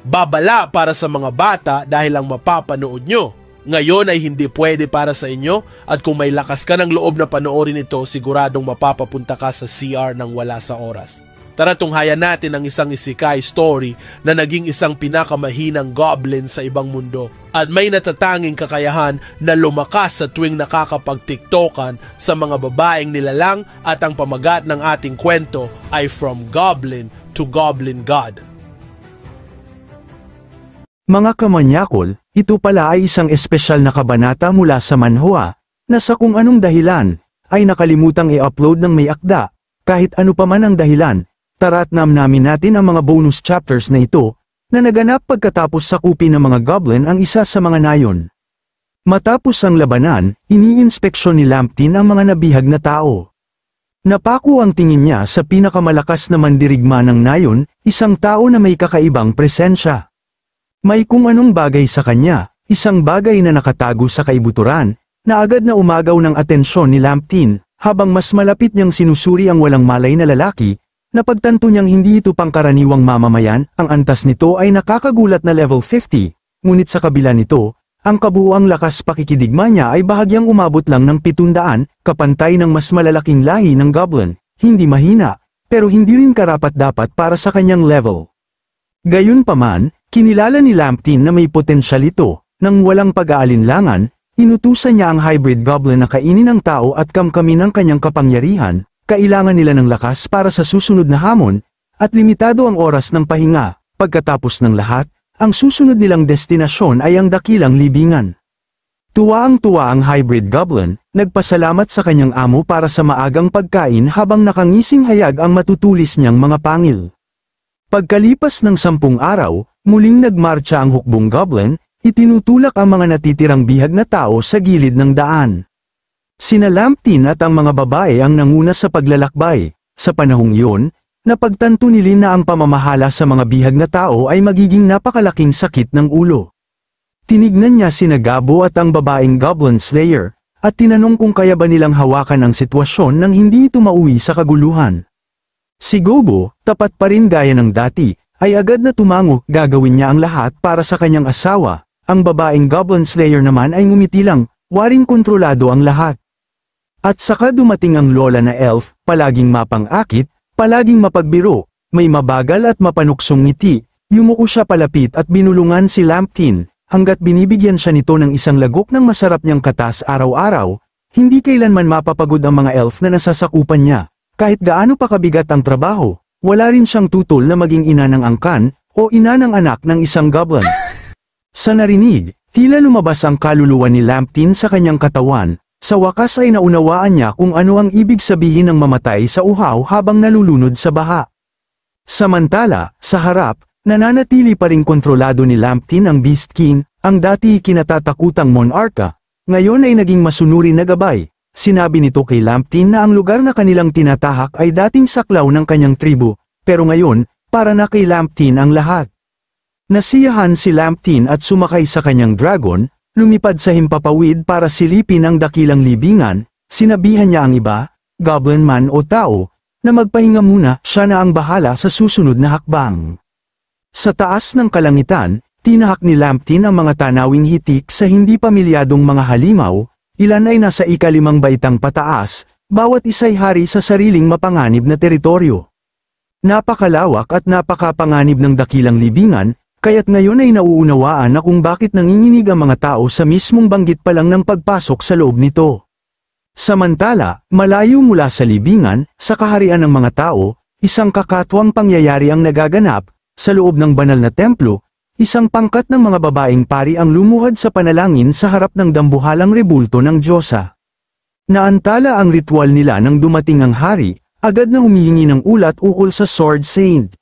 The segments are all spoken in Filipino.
Babala para sa mga bata dahil ang mapapanood nyo. Ngayon ay hindi pwede para sa inyo at kung may lakas ka ng loob na panoorin ito, siguradong mapapapunta ka sa CR nang wala sa oras. Tara tunghayan natin ang isang isekai story na naging isang pinakamahinang goblin sa ibang mundo at may natatanging kakayahan na lumakas sa tuwing nakakapag-tiktokan sa mga babaeng nilalang at ang pamagat ng ating kwento ay From Goblin to Goblin God. Mga kamanyakol, ito pala ay isang espesyal na kabanata mula sa manhwa, na sa kung anong dahilan, ay nakalimutang i-upload ng may akda, kahit ano pa man ang dahilan, tara't namin natin ang mga bonus chapters na ito, na naganap pagkatapos sakupin ng mga goblin ang isa sa mga nayon. Matapos ang labanan, iniinspeksyon ni Lamptin ang mga nabihag na tao. Napako ang tingin niya sa pinakamalakas na mandirigma ng nayon, isang tao na may kakaibang presensya. May kung anong bagay sa kanya, isang bagay na nakatago sa kaibuturan, na agad na umagaw ng atensyon ni Lamptin, habang mas malapit niyang sinusuri ang walang malay na lalaki, napagtanto niyang hindi ito pangkaraniwang mamamayan, ang antas nito ay nakakagulat na level 50, ngunit sa kabila nito, ang kabuuang lakas pakikidigma niya ay bahagyang umabot lang ng 700, kapantay ng mas malalaking lahi ng goblin, hindi mahina, pero hindi rin karapat-dapat para sa kanyang level. Gayunpaman, kinilala ni Lamptin na may potensyal ito, nang walang pag-aalinlangan, inutusan niya ang hybrid goblin na kainin ang tao at kamkamin ang kanyang kapangyarihan, kailangan nila ng lakas para sa susunod na hamon, at limitado ang oras ng pahinga, pagkatapos ng lahat, ang susunod nilang destinasyon ay ang dakilang libingan. Tuwaang-tuwa ang hybrid goblin, nagpasalamat sa kanyang amo para sa maagang pagkain habang nakangising hayag ang matutulis niyang mga pangil. Pagkalipas ng 10 araw, muling nagmarcha ang hukbong goblin, itinutulak ang mga natitirang bihag na tao sa gilid ng daan. Sina Lamptin at ang mga babae ang nanguna sa paglalakbay. Sa panahong iyon, napagtanto ni Lin na ang pamamahala sa mga bihag na tao ay magiging napakalaking sakit ng ulo. Tinignan niya sina Gabo at ang babaeng Goblin Slayer, at tinanong kung kaya ba nilang hawakan ang sitwasyon nang hindi ito mauwi sa kaguluhan. Si Gobo, tapat pa rin gaya ng dati, ay agad na tumango, gagawin niya ang lahat para sa kanyang asawa. Ang babaeng Goblin Slayer naman ay ngumiti lang, waring kontrolado ang lahat. At saka dumating ang lola na elf, palaging mapang-akit, palaging mapagbiro, may mabagal at mapanuksong ngiti, yumuko siya palapit at binulungan si Lamptin, hanggat binibigyan siya nito ng isang lagok ng masarap niyang katas araw-araw, hindi kailanman mapapagod ang mga elf na nasasakupan niya. Kahit gaano pa kabigat ang trabaho, wala rin siyang tutol na maging ina ng angkan, o ina ng anak ng isang goblin. Sa narinig, tila lumabas ang kaluluwa ni Lamptin sa kanyang katawan, sa wakas ay naunawaan niya kung ano ang ibig sabihin ng mamatay sa uhaw habang nalulunod sa baha. Samantala, sa harap, nananatili pa ring kontrolado ni Lamptin ang Beast King, ang dati kinatatakutang monarka, ngayon ay naging masunuri na gabay. Sinabi nito kay Lamptin na ang lugar na kanilang tinatahak ay dating saklaw ng kanyang tribu, pero ngayon, para na kay Lamptin ang lahat. Nasiyahan si Lamptin at sumakay sa kanyang dragon, lumipad sa himpapawid para silipin ang dakilang libingan, sinabihan niya ang iba, goblin man o tao, na magpahinga muna, siya na ang bahala sa susunod na hakbang. Sa taas ng kalangitan, tinahak ni Lamptin ang mga tanawing hitik sa hindi pamilyadong mga halimaw, ilan ay nasa ika-5 baitang pataas, bawat isa'y hari sa sariling mapanganib na teritoryo. Napakalawak at napakapanganib ng dakilang libingan, kaya't ngayon ay nauunawaan na kung bakit nanginginig ang mga tao sa mismong banggit pa lang ng pagpasok sa loob nito. Samantala, malayo mula sa libingan, sa kaharian ng mga tao, isang kakatwang pangyayari ang nagaganap, sa loob ng banal na templo, isang pangkat ng mga babaeng pari ang lumuhad sa panalangin sa harap ng dambuhalang rebulto ng Diyosa. Naantala ang ritual nila nang dumating ang hari, agad na humihingi ng ulat ukol sa Sword Saint.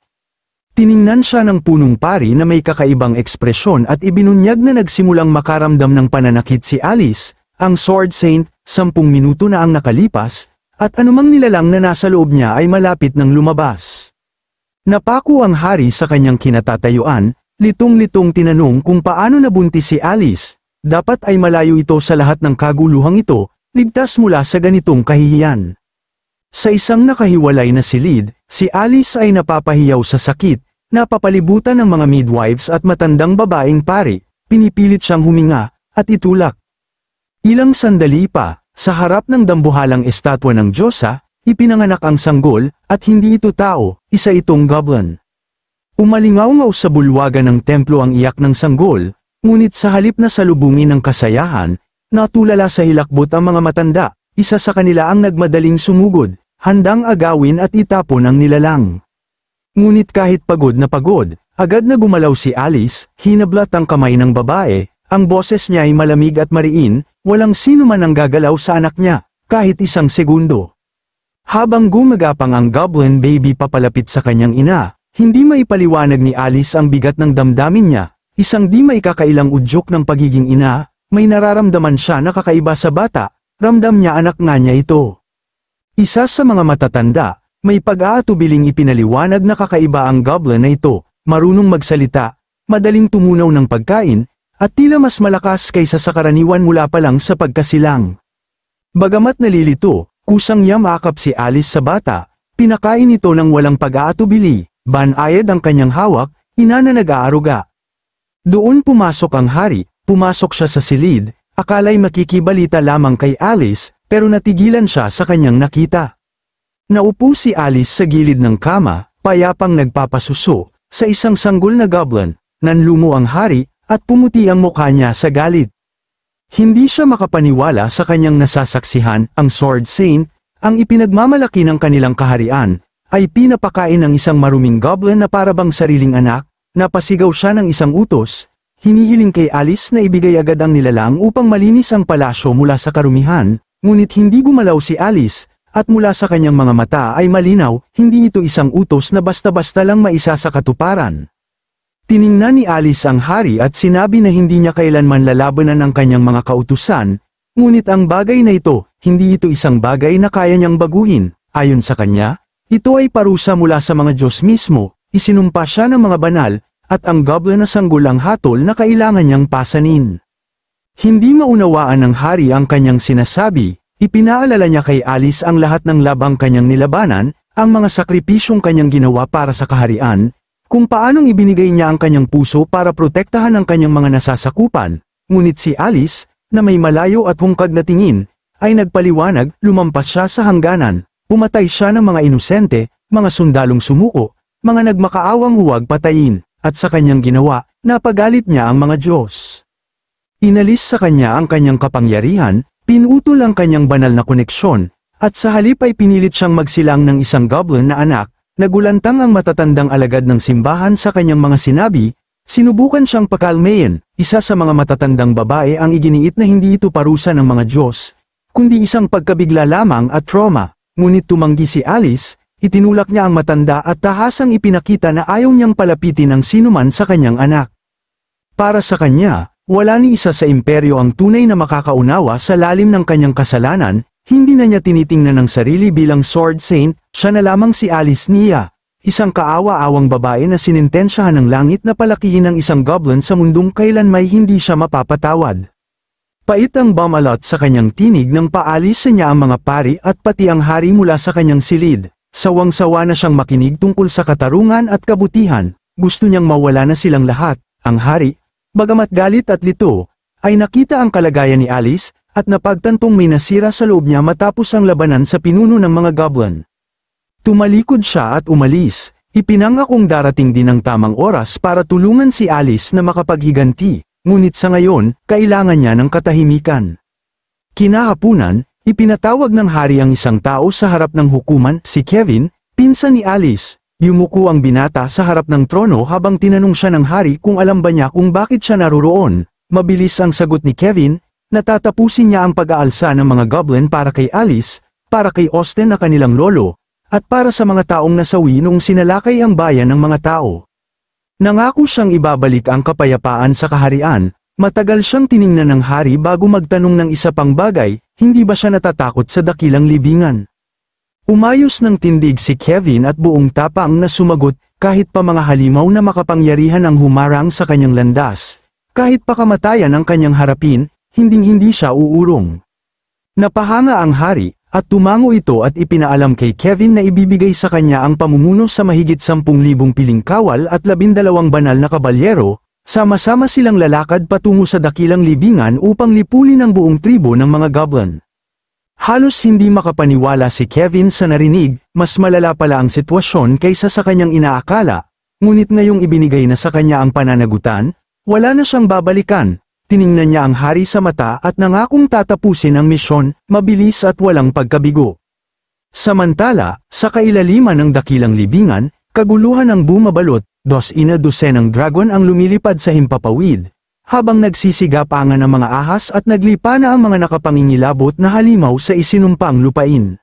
Tiningnan siya ng punong pari na may kakaibang ekspresyon at ibinunyag na nagsimulang makaramdam ng pananakit si Alice, ang Sword Saint, 10 minuto na ang nakalipas, at anumang nilalang na nasa loob niya ay malapit ng lumabas. Napako ang hari sa kanyang kinatatayuan, litong-litong tinanong kung paano nabuntis si Alice, dapat ay malayo ito sa lahat ng kaguluhang ito, ligtas mula sa ganitong kahihiyan. Sa isang nakahiwalay na silid, si Alice ay napapahiyaw sa sakit, napapalibutan ng mga midwives at matandang babaeng pari, pinipilit siyang huminga, at itulak. Ilang sandali pa, sa harap ng dambuhalang estatwa ng Diyosa, ipinanganak ang sanggol, at hindi ito tao, isa itong goblin. Umalingaw-ngaw sa bulwagan ng templo ang iyak ng sanggol, ngunit sa halip na salubungin ng kasayahan, natulala sa hilakbot ang mga matanda, isa sa kanila ang nagmadaling sumugod, handang agawin at itapon ang nilalang. Ngunit kahit pagod na pagod, agad na gumalaw si Alice, hinablat ang kamay ng babae, ang boses niya ay malamig at mariin, walang sino man ang gagalaw sa anak niya, kahit isang segundo. Habang gumagapang ang goblin baby papalapit sa kanyang ina, hindi maipaliwanag ni Alice ang bigat ng damdamin niya, isang di maikakailang udyok ng pagiging ina, may nararamdaman siya na kakaiba sa bata, ramdam niya anak nga niya ito. Isa sa mga matatanda, may pag-aatubiling ipinaliwanag na kakaiba ang goblin na ito, marunong magsalita, madaling tumunaw ng pagkain, at tila mas malakas kaysa sa karaniwan mula pa lang sa pagkasilang. Bagamat nalilito, kusang yamakap si Alice sa bata, pinakain ito ng walang pag-aatubili, banayad ang kanyang hawak, ina na nag-aaruga. Doon pumasok ang hari, pumasok siya sa silid, akala'y makikibalita lamang kay Alice, pero natigilan siya sa kanyang nakita. Naupo si Alice sa gilid ng kama, payapang nagpapasuso, sa isang sanggol na goblin, nanlumo ang hari, at pumuti ang mukha niya sa galit. Hindi siya makapaniwala sa kanyang nasasaksihan, ang Sword Saint, ang ipinagmamalaki ng kanilang kaharian, ay pinapakain ng isang maruming goblin na parabang sariling anak, napasigaw siya ng isang utos, hinihiling kay Alice na ibigay agad ang nilalang upang malinis ang palasyo mula sa karumihan, ngunit hindi gumalaw si Alice, at mula sa kanyang mga mata ay malinaw, hindi ito isang utos na basta-basta lang maisa sa katuparan. Tiningnan ni Alice ang hari at sinabi na hindi niya kailanman lalabanan ang kanyang mga kautusan, ngunit ang bagay na ito, hindi ito isang bagay na kaya niyang baguhin, ayon sa kanya, ito ay parusa mula sa mga Diyos mismo, isinumpa siya ng mga banal, at ang goblin na sanggol ang hatol na kailangan niyang pasanin. Hindi maunawaan ng hari ang kanyang sinasabi. Ipinaalala niya kay Alice ang lahat ng labang kanyang nilabanan, ang mga sakripisyong kanyang ginawa para sa kaharian, kung paanong ibinigay niya ang kanyang puso para protektahan ang kanyang mga nasasakupan, ngunit si Alice, na may malayo at hungkag na tingin, ay nagpaliwanag, lumampas siya sa hangganan, pumatay siya ng mga inosente, mga sundalong sumuko, mga nagmakaawang huwag patayin, at sa kanyang ginawa, napagalit niya ang mga Diyos. Inalis sa kanya ang kanyang kapangyarihan, pinutol ang kanyang banal na koneksyon, at sa halip ay pinilit siyang magsilang ng isang goblin na anak, nagulantang ang matatandang alagad ng simbahan sa kanyang mga sinabi, sinubukan siyang pakalmayin, isa sa mga matatandang babae ang iginiit na hindi ito parusa ng mga Diyos, kundi isang pagkabigla lamang at trauma, ngunit tumanggi si Alice, itinulak niya ang matanda at tahasang ipinakita na ayaw niyang palapitin ang sinuman sa kanyang anak. Para sa kanya, wala ni isa sa imperyo ang tunay na makakaunawa sa lalim ng kanyang kasalanan, hindi na niya tinitingnan ang sarili bilang Sword Saint, siya na lamang si Alice Nia, isang kaawa-awang babae na sinintensyahan ng langit na palakihin ng isang goblin sa mundong kailan may hindi siya mapapatawad. Pait ang bamalot sa kanyang tinig nang paalis niya ang mga pari at pati ang hari mula sa kanyang silid, sawang-sawa na siyang makinig tungkol sa katarungan at kabutihan, gusto niyang mawala na silang lahat, ang hari, bagamat galit at lito, ay nakita ang kalagayan ni Alice, at napagtantong may nasira sa loob niya matapos ang labanan sa pinuno ng mga goblin. Tumalikod siya at umalis, ipinangakong darating din ang tamang oras para tulungan si Alice na makapaghiganti, ngunit sa ngayon, kailangan niya ng katahimikan. Kinahapunan, ipinatawag ng hari ang isang tao sa harap ng hukuman, si Kevin, pinsan ni Alice. Yumuko ang binata sa harap ng trono habang tinanong siya ng hari kung alam ba niya kung bakit siya naroroon. Mabilis ang sagot ni Kevin, natatapusin niya ang pag-aalsa ng mga goblin para kay Alice, para kay Austin na kanilang lolo, at para sa mga taong nasawi noong sinalakay ang bayan ng mga tao. Nangako siyang ibabalik ang kapayapaan sa kaharian, matagal siyang tiningnan ng hari bago magtanong ng isa pang bagay, hindi ba siya natatakot sa dakilang libingan? Umayos ng tindig si Kevin at buong tapang na sumagot, kahit pa mga halimaw na makapangyarihan ang humarang sa kanyang landas, kahit pa kamatayan ang kanyang harapin, hinding-hindi siya uurong. Napahanga ang hari, at tumango ito at ipinaalam kay Kevin na ibibigay sa kanya ang pamumuno sa mahigit 10,000 piling kawal at 12 banal na kabalyero. Sama-sama silang lalakad patungo sa dakilang libingan upang lipulin ang buong tribo ng mga goblin. Halos hindi makapaniwala si Kevin sa narinig, mas malala pala ang sitwasyon kaysa sa kanyang inaakala, ngunit ngayong ibinigay na sa kanya ang pananagutan, wala na siyang babalikan. Tiningnan niya ang hari sa mata at nangakong tatapusin ang misyon, mabilis at walang pagkabigo. Samantala, sa kailaliman ng dakilang libingan, kaguluhan ang bumabalot, 12 ng dragon ang lumilipad sa himpapawid, habang nagsisigapangan ang mga ahas at naglipa na ang mga nakapangingilabot na halimaw sa isinumpang lupain.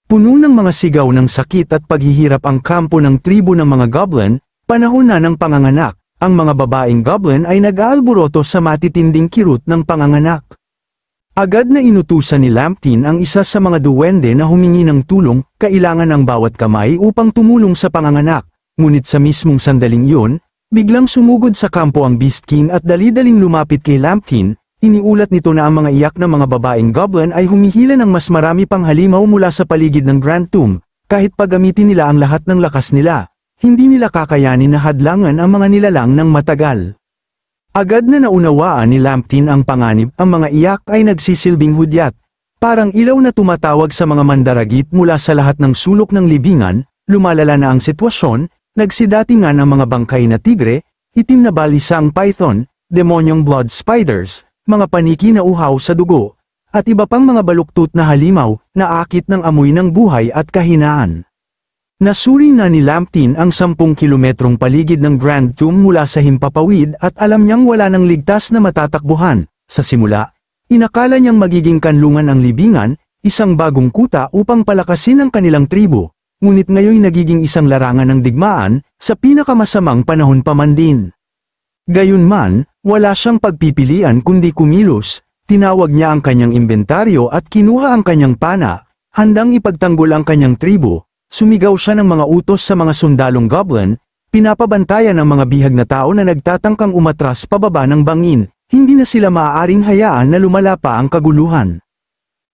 Puno ng mga sigaw ng sakit at paghihirap ang kampo ng tribo ng mga goblin, panahon na ng panganganak. Ang mga babaeng goblin ay nag-aalboroto sa matitinding kirot ng panganganak. Agad na inutusan ni Lamptin ang isa sa mga duwende na humingi ng tulong, kailangan ng bawat kamay upang tumulong sa panganganak, ngunit sa mismong sandaling iyon, biglang sumugod sa kampo ang Beast King at dali-daling lumapit kay Lamptin, iniulat nito na ang mga iyak ng mga babaeng goblin ay humihila ng mas marami pang halimaw mula sa paligid ng Grand Tomb, kahit paggamitin nila ang lahat ng lakas nila. Hindi nila kakayanin na hadlangan ang mga nilalang ng matagal. Agad na naunawaan ni Lamptin ang panganib, ang mga iyak ay nagsisilbing hudyat. Parang ilaw na tumatawag sa mga mandaragit mula sa lahat ng sulok ng libingan, lumalala na ang sitwasyon, nagsidatingan ang mga bangkay na tigre, itim na balisang python, demonyong blood spiders, mga paniki na uhaw sa dugo, at iba pang mga baluktot na halimaw, na akit ng amoy ng buhay at kahinaan. Nasuri na ni Lamptin ang 10 kilometrong paligid ng Grand Tomb mula sa himpapawid at alam niyang wala ng ligtas na matatakbuhan. Sa simula, inakala niyang magiging kanlungan ang libingan, isang bagong kuta upang palakasin ang kanilang tribo, ngunit ngayon nagiging isang larangan ng digmaan, sa pinakamasamang panahon pa man din. Gayunman, wala siyang pagpipilian kundi kumilos, tinawag niya ang kanyang inventaryo at kinuha ang kanyang pana, handang ipagtanggol ang kanyang tribo. Sumigaw siya ng mga utos sa mga sundalong goblin, pinapabantayan ang mga bihag na tao na nagtatangkang umatras pababa ng bangin, hindi na sila maaaring hayaan na lumala pa ang kaguluhan.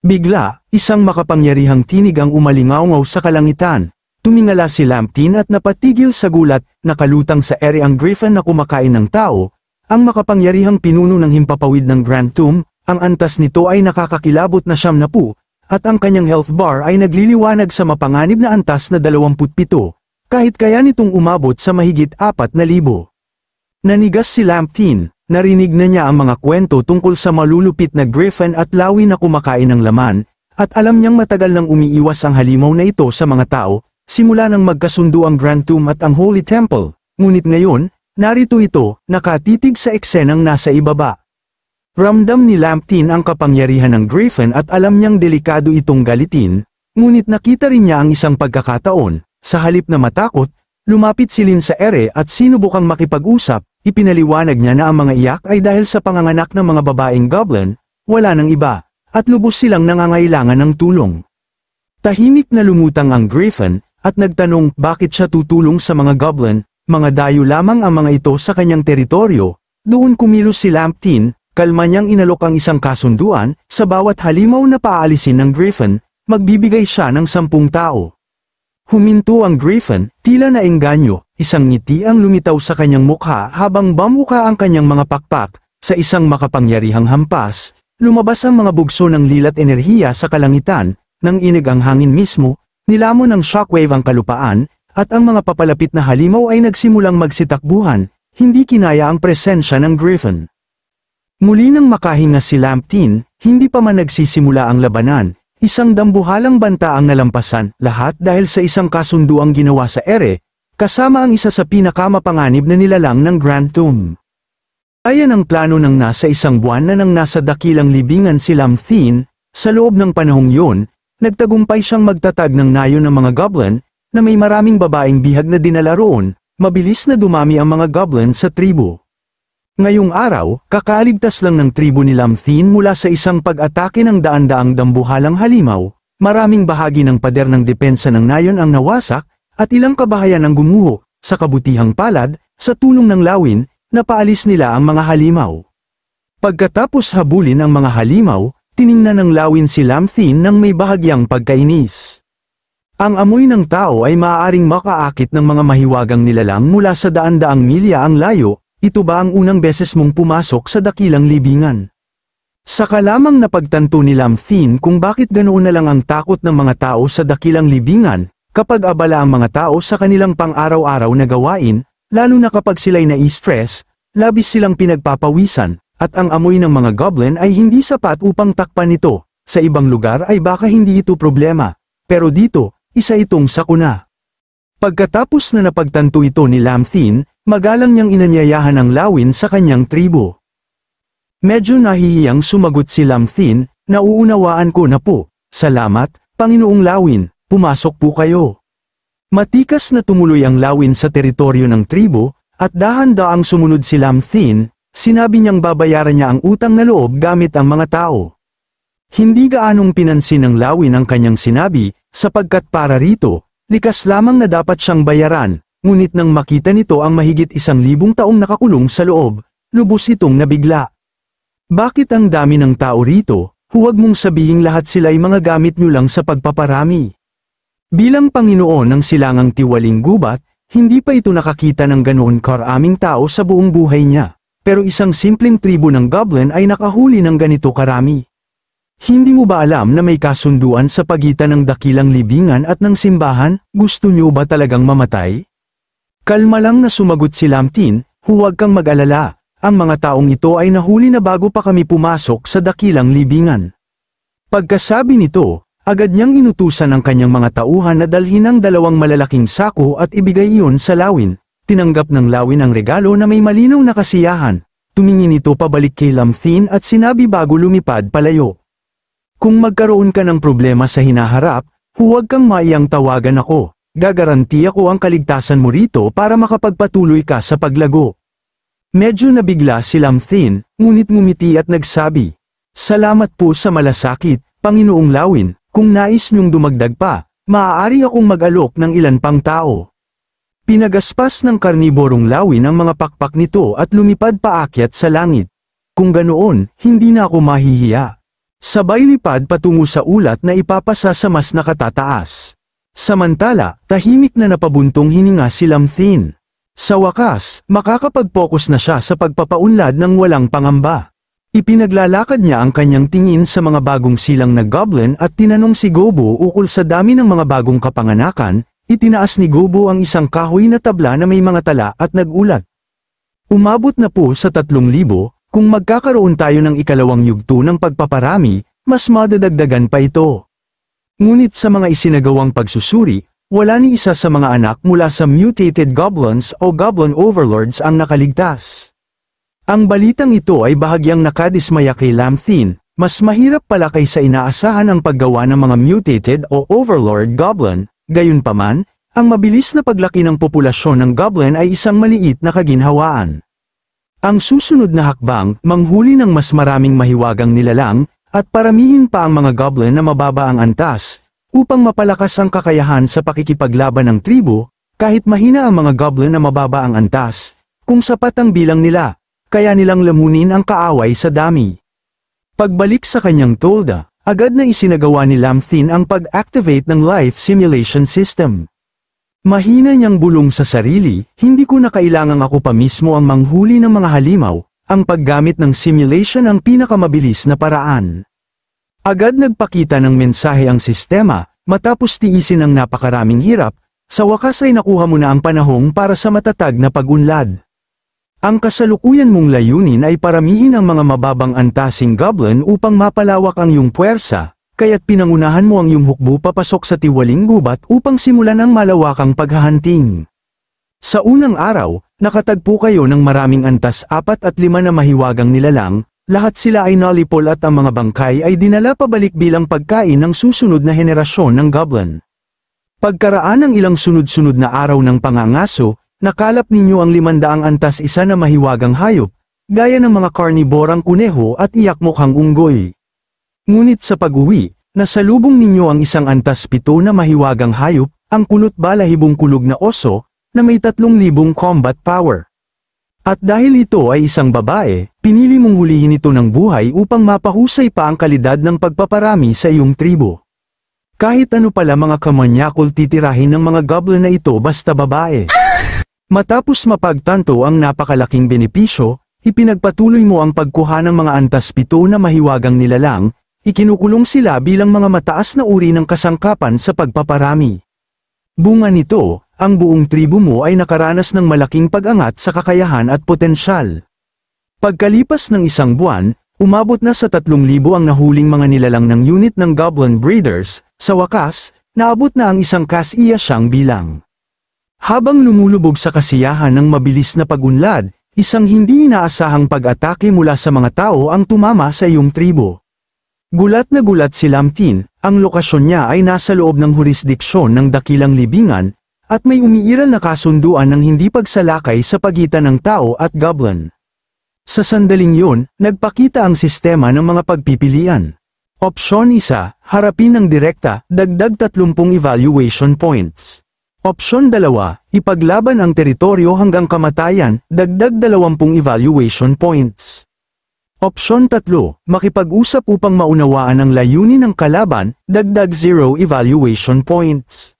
Bigla, isang makapangyarihang tinig ang umalingaungaw sa kalangitan, tumingala si Lamptin at napatigil sa gulat, nakalutang sa ere ang griffin na kumakain ng tao, ang makapangyarihang pinuno ng himpapawid ng Grand Tomb, ang antas nito ay nakakakilabot na 70, at ang kanyang health bar ay nagliliwanag sa mapanganib na antas na 27, kahit kaya nitong umabot sa mahigit 4,000. Nanigas si Lamptin, narinig na niya ang mga kwento tungkol sa malulupit na griffin at lawi na kumakain ng laman, at alam niyang matagal nang umiiwas ang halimaw na ito sa mga tao, simula nang magkasundo ang Grand Tomb at ang Holy Temple, ngunit ngayon, narito ito, nakatitig sa eksenang nasa ibaba. Ramdam ni Lamptin ang kapangyarihan ng griffin at alam niyang delikado itong galitin, ngunit nakita rin niya ang isang pagkakataon, sa halip na matakot, lumapit si Lin sa ere at sinubukang makipag-usap, ipinaliwanag niya na ang mga iyak ay dahil sa panganganak ng mga babaeng goblin, wala nang iba, at lubos silang nangangailangan ng tulong. Tahimik na lumutang ang griffin, at nagtanong bakit siya tutulong sa mga goblin, mga dayo lamang ang mga ito sa kanyang teritoryo. Doon kumilos si Lamptin. Kalma niyang inalok ang isang kasunduan, sa bawat halimaw na paalisin ng griffin, magbibigay siya ng 10 tao. Huminto ang griffin, tila naengganyo, isang ngiti ang lumitaw sa kanyang mukha habang bamuka ang kanyang mga pakpak, sa isang makapangyarihang hampas, lumabas ang mga bugso ng lilat enerhiya sa kalangitan, nang inig ang hangin mismo, nilamon ng shockwave ang kalupaan, at ang mga papalapit na halimaw ay nagsimulang magsitakbuhan, hindi kinaya ang presensya ng griffin. Muli nang makahinga si Lamptin, hindi pa man nagsisimula ang labanan, isang dambuhalang banta ang nalampasan, lahat dahil sa isang kasunduang ginawa sa ere, kasama ang isa sa pinakamapanganib na nilalang ng Grand Tomb. Ayan ang plano ng nasa isang buwan na nang nasa dakilang libingan si Lamptin, sa loob ng panahong yun, nagtagumpay siyang magtatag ng nayon ng mga goblin, na may maraming babaeng bihag na dinala roon, mabilis na dumami ang mga goblin sa tribo. Ngayong araw, kakaaligtas lang ng tribo ni Lamptin mula sa isang pag-atake ng daan-daang dambuhalang halimaw, maraming bahagi ng pader ng depensa ng nayon ang nawasak, at ilang kabahayan ang gumuho, sa kabutihang palad, sa tulong ng lawin, napaalis nila ang mga halimaw. Pagkatapos habulin ang mga halimaw, tiningnan ng lawin si Lamthin nang may bahagyang pagkainis. Ang amoy ng tao ay maaaring makaakit ng mga mahiwagang nilalang mula sa daan-daang milya ang layo, ito ba ang unang beses mong pumasok sa dakilang libingan? Saka lamang napagtanto ni Lamthin kung bakit ganoon na lang ang takot ng mga tao sa dakilang libingan, kapag abala ang mga tao sa kanilang pang-araw-araw na gawain, lalo na kapag sila'y na-stress, labis silang pinagpapawisan, at ang amoy ng mga goblin ay hindi sapat upang takpan ito. Sa ibang lugar ay baka hindi ito problema, pero dito, isa itong sakuna. Pagkatapos na napagtanto ito ni Lamthin, magalang niyang inanyayahan ang lawin sa kanyang tribo. Medyo nahihiyang sumagot si Lamthin, nauunawaan ko na po, salamat, Panginoong Lawin, pumasok po kayo. Matikas na tumuloy ang lawin sa teritoryo ng tribo, at dahan-daang sumunod si Lamthin, sinabi niyang babayaran niya ang utang na loob gamit ang mga tao. Hindi gaanong pinansin ng lawin ang kanyang sinabi, sapagkat para rito, likas lamang na dapat siyang bayaran, ngunit nang makita nito ang mahigit 1,000 taong nakakulong sa loob, lubos itong nabigla. Bakit ang dami ng tao rito? Huwag mong sabihing lahat sila'y mga gamit nyo lang sa pagpaparami. Bilang Panginoon ng silangang tiwaling gubat, hindi pa ito nakakita ng ganoon karaming tao sa buong buhay niya. Pero isang simpleng tribo ng goblin ay nakahuli ng ganito karami. Hindi mo ba alam na may kasunduan sa pagitan ng dakilang libingan at ng simbahan? Gusto nyo ba talagang mamatay? Kalma lang na sumagot si Lamthin, huwag kang mag-alala. Ang mga taong ito ay nahuli na bago pa kami pumasok sa dakilang libingan. Pagkasabi nito, agad niyang inutusan ang kanyang mga tauhan na dalhin ang 2 malalaking sako at ibigay iyon sa lawin. Tinanggap ng lawin ang regalo na may malinaw na kasiyahan. Tumingin ito pabalik kay Lamthin at sinabi bago lumipad palayo. Kung magkaroon ka ng problema sa hinaharap, huwag kang maiyang tawagan ako. Gagaranti ako ang kaligtasan mo rito para makapagpatuloy ka sa paglago. Medyo nabigla si Lamthin, ngunit ngumiti at nagsabi, salamat po sa malasakit, Panginoong Lawin, kung nais niyong dumagdag pa, maaari akong mag-alok ng ilan pang tao. Pinagaspas ng karniborong lawin ang mga pakpak nito at lumipad paakyat sa langit. Kung ganoon, hindi na ako mahihiya. Sabay lipad patungo sa ulat na ipapasa sa mas nakatataas. Samantala, tahimik na napabuntong hininga si Lamthin. Sa wakas, makakapag-focus na siya sa pagpapaunlad ng walang pangamba. Ipinaglalakad niya ang kanyang tingin sa mga bagong silang na goblin at tinanong si Gobo ukol sa dami ng mga bagong kapanganakan. Itinaas ni Gobo ang isang kahoy na tabla na may mga tala at nag-ulat. Umabot na po sa 3,000, kung magkakaroon tayo ng ikalawang yugto ng pagpaparami, mas madadagdagan pa ito. Ngunit sa mga isinagawang pagsusuri, wala ni isa sa mga anak mula sa mutated goblins o goblin overlords ang nakaligtas. Ang balitang ito ay bahagyang nakadismaya kay Lamthin, mas mahirap pala kaysa inaasahan ang paggawa ng mga mutated o overlord goblin, gayunpaman, ang mabilis na paglaki ng populasyon ng goblin ay isang maliit na kaginhawaan. Ang susunod na hakbang, manghuli ng mas maraming mahiwagang nilalang, at paramihin pa ang mga goblin na mababa ang antas, upang mapalakas ang kakayahan sa pakikipaglaban ng tribo, kahit mahina ang mga goblin na mababa ang antas, kung sapat ang bilang nila, kaya nilang lamunin ang kaaway sa dami. Pagbalik sa kanyang tolda, agad na isinagawa ni Lamthin ang pag-activate ng life simulation system. Mahina niyang bulong sa sarili, hindi ko na kailangang ako pa mismo ang manghuli ng mga halimaw, ang paggamit ng simulation ang pinakamabilis na paraan. Agad nagpakita ng mensahe ang sistema, matapos tiisin ang napakaraming hirap, sa wakas ay nakuha mo na ang panahong para sa matatag na pag-unlad. Ang kasalukuyan mong layunin ay paramihin ang mga mababang antasing goblin upang mapalawak ang iyong puwersa, kaya't pinangunahan mo ang iyong hukbo papasok sa tiwaling gubat upang simulan ang malawakang paghahunting. Sa unang araw, nakatagpo kayo ng maraming antas 4 at 5 na mahiwagang nilalang. Lahat sila ay nalipol at ang mga bangkay ay dinala pabalik bilang pagkain ng susunod na henerasyon ng goblin. Pagkaraan ng ilang sunod-sunod na araw ng pangangaso, nakalap ninyo ang 500 antas isa na mahiwagang hayop, gaya ng mga karniborang kuneho at iyak-mukhang unggoy. Ngunit sa pag-uwi, nasalubong ninyo ang isang antas 7 na mahiwagang hayop, ang kulot balahibong kulog na oso, na may 3,000 combat power. At dahil ito ay isang babae, pinili mong hulihin ito ng buhay upang mapahusay pa ang kalidad ng pagpaparami sa iyong tribo. Kahit ano pala mga kamanyakol titirahin ng mga goblin na ito basta babae. Matapos mapagtanto ang napakalaking benepisyo, ipinagpatuloy mo ang pagkuha ng mga antas 7 na mahiwagang nilalang, ikinukulong sila bilang mga mataas na uri ng kasangkapan sa pagpaparami. Bunga nito, ang buong tribo mo ay nakaranas ng malaking pag-angat sa kakayahan at potensyal. Pagkalipas ng 1 buwan, umabot na sa 3,000 ang nahuling mga nilalang ng unit ng Goblin Breeders. Sa wakas, naabot na ang 1 kas-iya siyang bilang. Habang lumulubog sa kasiyahan ng mabilis na pag-unlad, isang hindi inaasahang pag-atake mula sa mga tao ang tumama sa iyong tribo. Gulat na gulat si Lamtin, ang lokasyon niya ay nasa loob ng jurisdiksyon ng dakilang libingan, at may umiiral na kasunduan ng hindi pagsalakay sa pagitan ng tao at goblin. Sa sandaling yun, nagpakita ang sistema ng mga pagpipilian. Opsyon 1, harapin ng direkta, dagdag 30 evaluation points. Opsyon 2, ipaglaban ang teritoryo hanggang kamatayan, dagdag 20 evaluation points. Opsyon 3, makipag-usap upang maunawaan ang layunin ng kalaban, dagdag 0 evaluation points.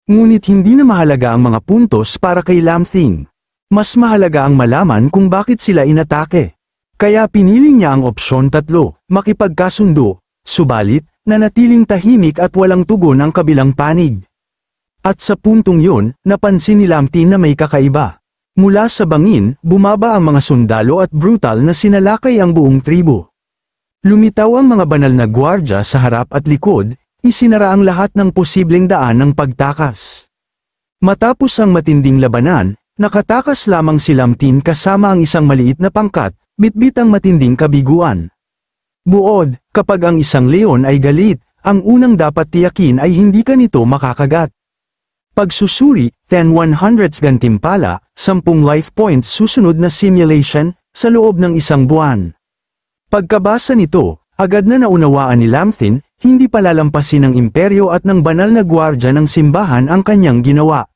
Ngunit hindi na mahalaga ang mga puntos para kay Lamthing. Mas mahalaga ang malaman kung bakit sila inatake. Kaya pinili niya ang opsyon 3, makipagkasundo, subalit, nanatiling tahimik at walang tugon ang kabilang panig. At sa puntong yun, napansin ni Lamtin na may kakaiba. Mula sa bangin, bumaba ang mga sundalo at brutal na sinalakay ang buong tribo. Lumitaw ang mga banal na gwardya sa harap at likod, isinara ang lahat ng posibleng daan ng pagtakas. Matapos ang matinding labanan, nakatakas lamang si Lamtin kasama ang isang maliit na pangkat, bitbit ang matinding kabiguan. Buod, kapag ang isang leon ay galit, ang unang dapat tiyakin ay hindi ka nito makakagat. Pagsusuri, 10/100 gantimpala, 10 life points susunod na simulation, sa loob ng 1 buwan. Pagkabasa nito, agad na naunawaan ni Lamthin, hindi palalampasin ng imperyo at ng banal na gwardya ng simbahan ang kanyang ginawa.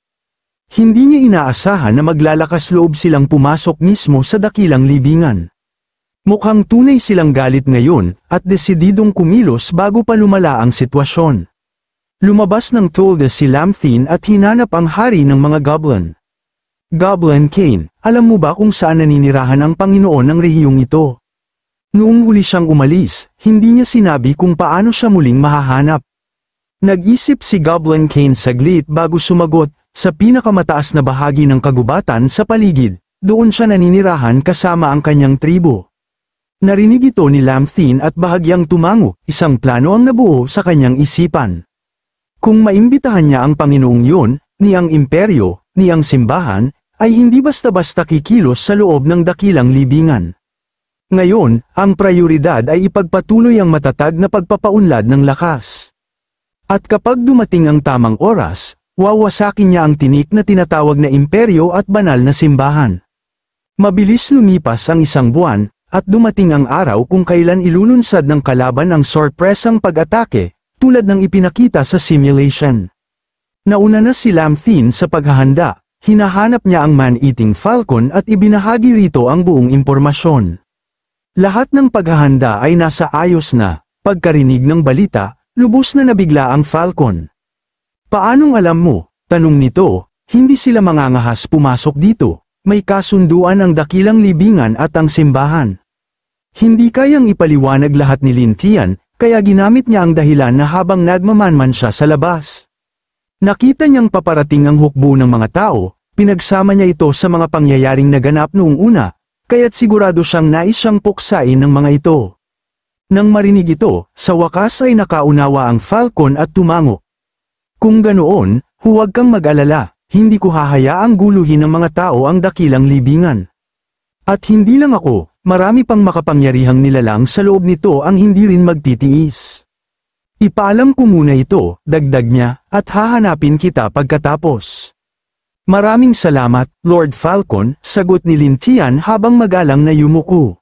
Hindi niya inaasahan na maglalakas loob silang pumasok mismo sa dakilang libingan. Mukhang tunay silang galit ngayon, at desididong kumilos bago pa lumala ang sitwasyon. Lumabas ng Tolda si Lamthin at hinanap ang hari ng mga goblin. Goblin Kane, alam mo ba kung saan naninirahan ang Panginoon ng rehiyong ito? Noong huli siyang umalis, hindi niya sinabi kung paano siya muling mahahanap. Nag-isip si Goblin Kane saglit bago sumagot, sa pinakamataas na bahagi ng kagubatan sa paligid, doon siya naninirahan kasama ang kanyang tribo. Narinig ito ni Lamthin at bahagyang tumango, isang plano ang nabuo sa kanyang isipan. Kung maimbitahan niya ang Panginoong yun, ni ang imperyo, ni ang simbahan, ay hindi basta-basta kikilos sa loob ng dakilang libingan. Ngayon, ang prioridad ay ipagpatuloy ang matatag na pagpapaunlad ng lakas. At kapag dumating ang tamang oras, wawasakin niya ang tinik na tinatawag na imperyo at banal na simbahan. Mabilis lumipas ang 1 buwan, at dumating ang araw kung kailan ilulunsad ng kalaban ang sorpresang pag-atake, tulad ng ipinakita sa simulation. Nauna na si Lamthin sa paghahanda, hinahanap niya ang man-eating falcon at ibinahagi rito ang buong impormasyon. Lahat ng paghahanda ay nasa ayos na, pagkarinig ng balita, lubos na nabigla ang falcon. Paanong alam mo? Tanong nito, hindi sila mangangahas pumasok dito, may kasunduan ang dakilang libingan at ang simbahan. Hindi kayang ipaliwanag lahat ni Lintian, kaya ginamit niya ang dahilan na habang nagmamanman siya sa labas. Nakita niyang paparating ang hukbo ng mga tao, pinagsama niya ito sa mga pangyayaring naganap noong una, kaya't sigurado siyang nais siyang puksain ng mga ito. Nang marinig ito, sa wakas ay nakaunawa ang falcon at tumango. Kung ganoon, huwag kang mag-alala, hindi ko hahayaang guluhin ng mga tao ang dakilang libingan. At hindi lang ako, marami pang makapangyarihang nilalang sa loob nito ang hindi rin magtitiis. Ipaalam ko muna ito, dagdag niya, at hahanapin kita pagkatapos. Maraming salamat, Lord Falcon, sagot ni Lintian habang magalang na yumuko.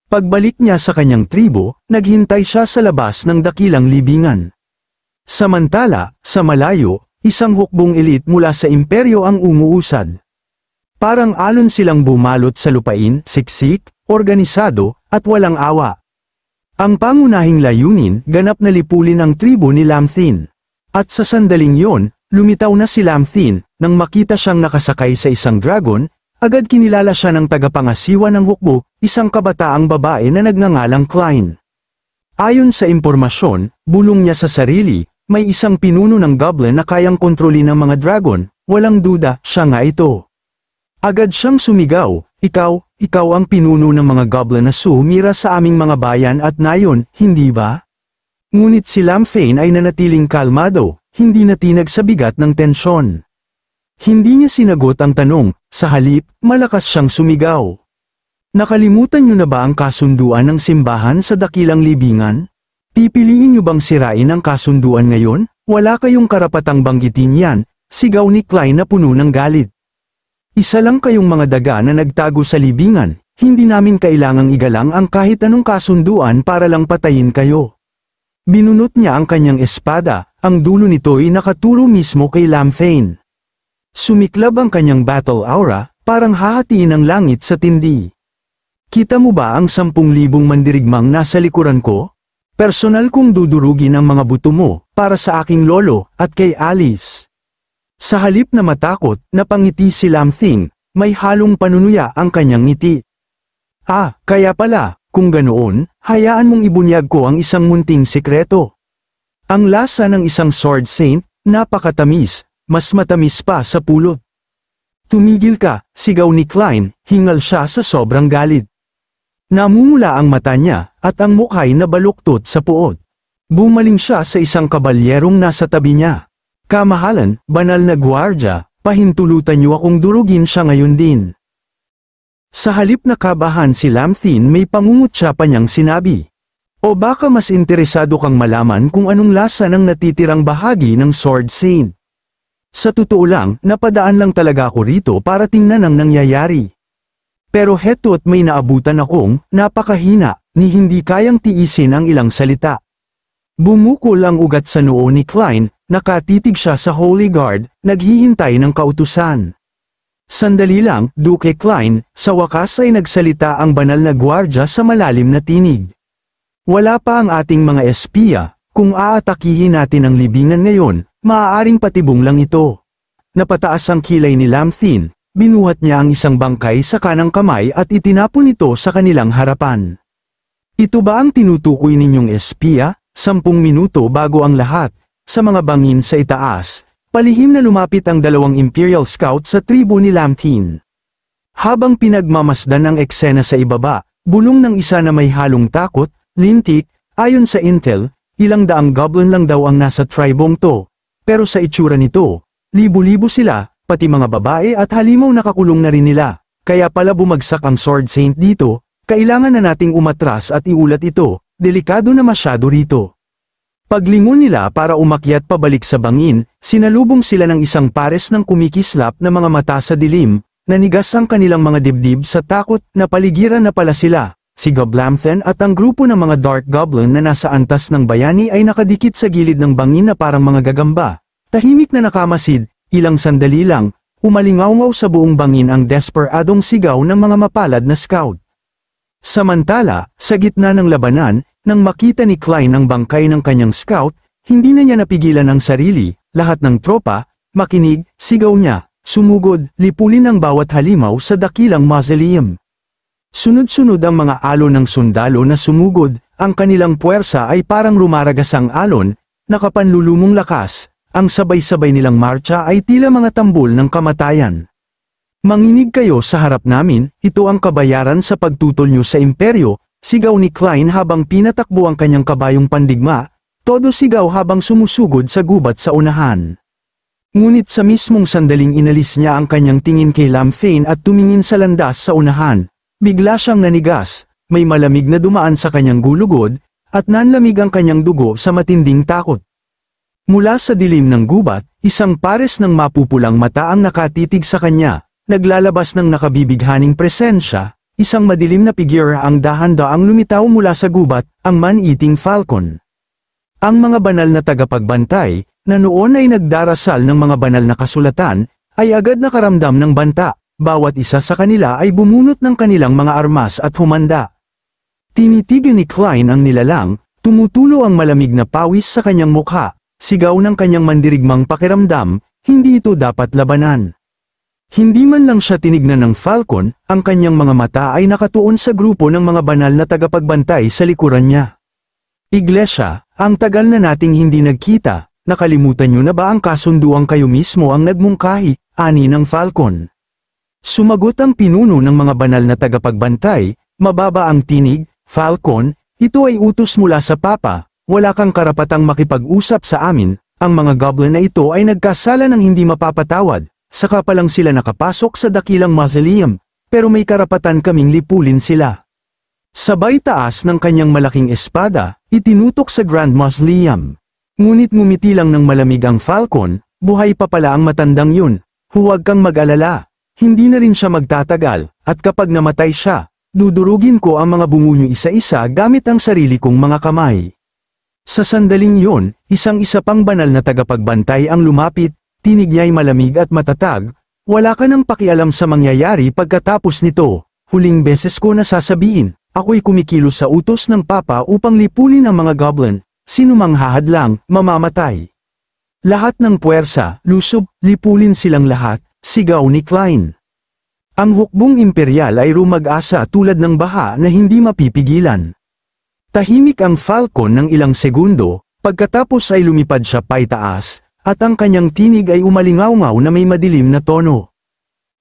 Pagbalik niya sa kanyang tribo, naghintay siya sa labas ng dakilang libingan. Samantala, sa malayo, isang hukbong elite mula sa imperyo ang umuusad. Parang alon silang bumalot sa lupain, siksik, organisado, at walang awa. Ang pangunahing layunin, ganap na lipulin ang tribo ni Lamthin. At sa sandaling yon, lumitaw na si Lamthin, nang makita siyang nakasakay sa isang dragon, agad kinilala siya ng tagapangasiwa ng hukbo, isang kabataang babae na nagngangalang Klein. Ayon sa impormasyon, bulong niya sa sarili, may isang pinuno ng goblin na kayang kontrolin ng mga dragon, walang duda, siya nga ito. Agad siyang sumigaw, ikaw ang pinuno ng mga goblin na sumira sa aming mga bayan at nayon, hindi ba? Ngunit si Lamthin ay nanatiling kalmado, hindi natinag sa bigat ng tensyon. Hindi niya sinagot ang tanong, sa halip, malakas siyang sumigaw. Nakalimutan niyo na ba ang kasunduan ng simbahan sa dakilang libingan? Pipiliin niyo bang sirain ang kasunduan ngayon? Wala kayong karapatang banggitin yan, sigaw ni Klein na puno ng galit. Isa lang kayong mga daga na nagtago sa libingan, hindi namin kailangang igalang ang kahit anong kasunduan para lang patayin kayo. Binunot niya ang kanyang espada, ang dulo nito'y nakaturo mismo kay Lamthin. Sumiklab ang kanyang battle aura, parang hahatiin ang langit sa tindi. Kita mo ba ang 10,000 mandirigmang nasa likuran ko? Personal kong dudurugin ang mga buto mo, para sa aking lolo, at kay Alice. Sa halip na matakot, napangiti si Lamthin, may halong panunuya ang kanyang ngiti. Kaya pala, kung ganoon, hayaan mong ibunyag ko ang isang munting sikreto. Ang lasa ng isang sword saint, napakatamis, mas matamis pa sa pulot. Tumigil ka, sigaw ni Klein, hingal siya sa sobrang galit. Namumula ang mata niya, at ang mukha'y nabaluktot sa puot. Bumaling siya sa isang kabalyerong nasa tabi niya. Kamahalan, banal na gwardya, pahintulutan niyo akong durugin siya ngayon din. Sa halip na kabahan si Lamthin may pangungutya pa niyang sinabi. O baka mas interesado kang malaman kung anong lasa ng natitirang bahagi ng Sword Saint. Sa totoo lang, napadaan lang talaga ako rito para tingnan ang nangyayari. Pero heto't may naabutan akong, napakahina, ni hindi kayang tiisin ang ilang salita. Bumukol ang ugat sa noo ni Klein, nakatitig siya sa Holy Guard, naghihintay ng kautusan. Sandali lang, Duke Klein, sa wakas ay nagsalita ang banal na gwardya sa malalim na tinig. Wala pa ang ating mga espiya, kung aatakihin natin ang libingan ngayon, maaaring patibong lang ito. Napataas ang kilay ni Lamthin, binuhat niya ang isang bangkay sa kanang kamay at itinapon ito sa kanilang harapan. Ito ba ang tinutukoy ninyong espiya? 10 minuto bago ang lahat, sa mga bangin sa itaas, palihim na lumapit ang 2 Imperial Scout sa tribo ni Lamthin. Habang pinagmamasdan ang eksena sa ibaba, bulong ng isa na may halong takot, lintik, ayon sa intel, ilang daang goblin lang daw ang nasa tribong to. Pero sa itsura nito, libo-libo sila, pati mga babae at halimaw nakakulong na rin nila. Kaya pala bumagsak ang Sword Saint dito, kailangan na nating umatras at iulat ito. Delikado na masyado rito. Paglingon nila para umakyat pabalik sa bangin, sinalubong sila ng isang pares ng kumikislap na mga mata sa dilim, nanigas ang kanilang mga dibdib sa takot na paligiran na pala sila. Si Lamthin at ang grupo ng mga Dark Goblin na nasa antas ng bayani ay nakadikit sa gilid ng bangin na parang mga gagamba. Tahimik na nakamasid, ilang sandali lang, umalingaw sa buong bangin ang desperadong sigaw ng mga mapalad na scout. Samantala, sa gitna ng labanan, nang makita ni Klein ang bangkay ng kanyang scout, hindi na niya napigilan ang sarili, lahat ng tropa, makinig, sigaw niya, sumugod, lipulin ang bawat halimaw sa dakilang mausoleum. Sunod-sunod ang mga alon ng sundalo na sumugod, ang kanilang puwersa ay parang rumaragasang alon, nakapanlulumong lakas, ang sabay-sabay nilang marcha ay tila mga tambol ng kamatayan. Manginig kayo sa harap namin, ito ang kabayaran sa pagtutol nyo sa imperyo, sigaw ni Klein habang pinatakbo ang kanyang kabayong pandigma, todo sigaw habang sumusugod sa gubat sa unahan. Ngunit sa mismong sandaling inalis niya ang kanyang tingin kay Lamthin at tumingin sa landas sa unahan, bigla siyang nanigas, may malamig na dumaan sa kanyang gulugod, at nanlamig ang kanyang dugo sa matinding takot. Mula sa dilim ng gubat, isang pares ng mapupulang mata ang nakatitig sa kanya. Naglalabas ng nakabibighaning presensya, isang madilim na figure ang dahan-daang lumitaw mula sa gubat, ang man-eating falcon. Ang mga banal na tagapagbantay, na noon ay nagdarasal ng mga banal na kasulatan, ay agad nakaramdam ng banta, bawat isa sa kanila ay bumunot ng kanilang mga armas at humanda. Tinitigan ni Klein ang nilalang, tumutulo ang malamig na pawis sa kanyang mukha, sigaw ng kanyang mandirigmang pakiramdam, hindi ito dapat labanan. Hindi man lang siya tinignan ng Falcon, ang kanyang mga mata ay nakatuon sa grupo ng mga banal na tagapagbantay sa likuran niya. Iglesia, ang tagal na nating hindi nagkita, nakalimutan niyo na ba ang kasunduang kayo mismo ang nagmungkahi, ani ng Falcon? Sumagot ang pinuno ng mga banal na tagapagbantay, mababa ang tinig, Falcon, ito ay utos mula sa Papa, wala kang karapatang makipag-usap sa amin, ang mga goblin na ito ay nagkasala ng hindi mapapatawad. Saka pa lang sila nakapasok sa dakilang mausoleum, pero may karapatan kaming lipulin sila. Sabay taas ng kanyang malaking espada, itinutok sa Grand Mausoleum. Ngunit ngumiti lang ng malamig ang Falcon, buhay pa pala ang matandang yun, huwag kang mag-alala. Hindi na rin siya magtatagal, at kapag namatay siya, dudurugin ko ang mga bungo niyo isa-isa gamit ang sarili kong mga kamay. Sa sandaling yun, isang-isa pang banal na tagapagbantay ang lumapit. Tinig niya'y malamig at matatag, wala ka nang pakialam sa mangyayari pagkatapos nito, huling beses ko na sasabihin, ako'y kumikilos sa utos ng Papa upang lipulin ang mga goblin, sinumang hahadlang, mamamatay. Lahat ng puwersa, lusob, lipulin silang lahat, sigaw ni Klein. Ang hukbong imperial ay rumag-asa tulad ng baha na hindi mapipigilan. Tahimik ang Falcon ng ilang segundo, pagkatapos ay lumipad siya paitaas, at ang kanyang tinig ay umalingaw-ngaw na may madilim na tono.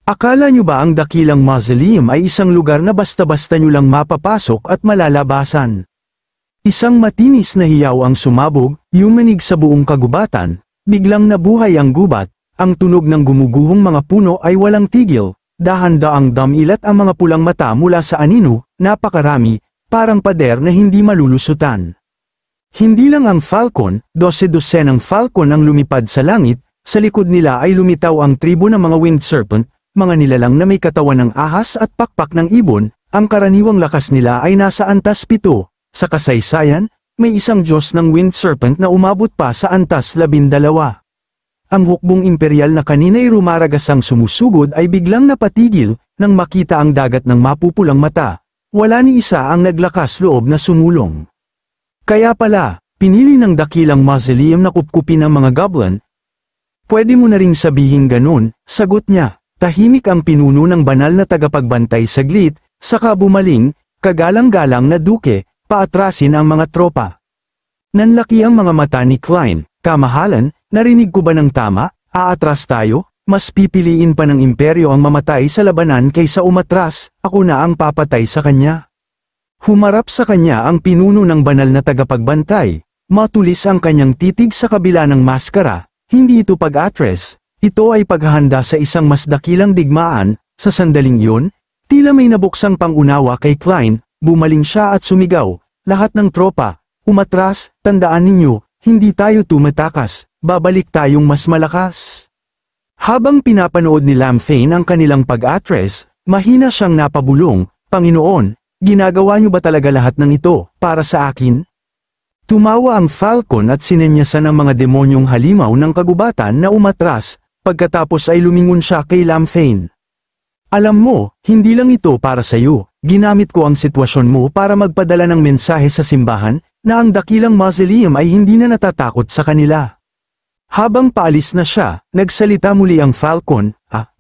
Akala nyo ba ang dakilang mausoleum ay isang lugar na basta-basta nyo lang mapapasok at malalabasan? Isang matinis na hiyaw ang sumabog, yumanig sa buong kagubatan, biglang nabuhay ang gubat, ang tunog ng gumuguhong mga puno ay walang tigil, dahan-daang damilat ang mga pulang mata mula sa anino, napakarami, parang pader na hindi malulusutan. Hindi lang ang Falcon, 12-dosenang Falcon ang lumipad sa langit, sa likod nila ay lumitaw ang tribo ng mga Winged Serpent, mga nilalang na may katawan ng ahas at pakpak ng ibon, ang karaniwang lakas nila ay nasa antas 7, sa kasaysayan, may isang Diyos ng Winged Serpent na umabot pa sa antas 12. Ang hukbong imperial na kanina'y rumaragasang sumusugod ay biglang napatigil, nang makita ang dagat ng mapupulang mata, wala ni isa ang naglakas loob na sumulong. Kaya pala, pinili ng dakilang mausoleum na kupkupin ang mga goblin. Pwede mo na ring sabihin ganun, sagot niya, tahimik ang pinuno ng banal na tagapagbantay saglit, saka bumaling, kagalang-galang na duke, paatrasin ang mga tropa. Nanlaki ang mga mata ni Klein, kamahalan, narinig ko ba ng tama, aatras tayo, mas pipiliin pa ng imperyo ang mamatay sa labanan kaysa umatras, ako na ang papatay sa kanya. Humarap sa kanya ang pinuno ng banal na tagapagbantay, matulis ang kanyang titig sa kabila ng maskara, hindi ito pag-atres, ito ay paghahanda sa isang mas dakilang digmaan, sa sandaling yun, tila may nabuksang pangunawa kay Klein, bumaling siya at sumigaw, lahat ng tropa, umatras, tandaan ninyo, hindi tayo tumatakas, babalik tayong mas malakas. Habang pinapanood ni Lamphane ang kanilang pag-atres, mahina siyang napabulong, Panginoon, ginagawa niyo ba talaga lahat ng ito, para sa akin? Tumawa ang Falcon at sinenyasan ang mga demonyong halimaw ng kagubatan na umatras, pagkatapos ay lumingon siya kay Lamphane. Alam mo, hindi lang ito para sa iyo, ginamit ko ang sitwasyon mo para magpadala ng mensahe sa simbahan, na ang dakilang mausoleum ay hindi na natatakot sa kanila. Habang paalis na siya, nagsalita muli ang Falcon,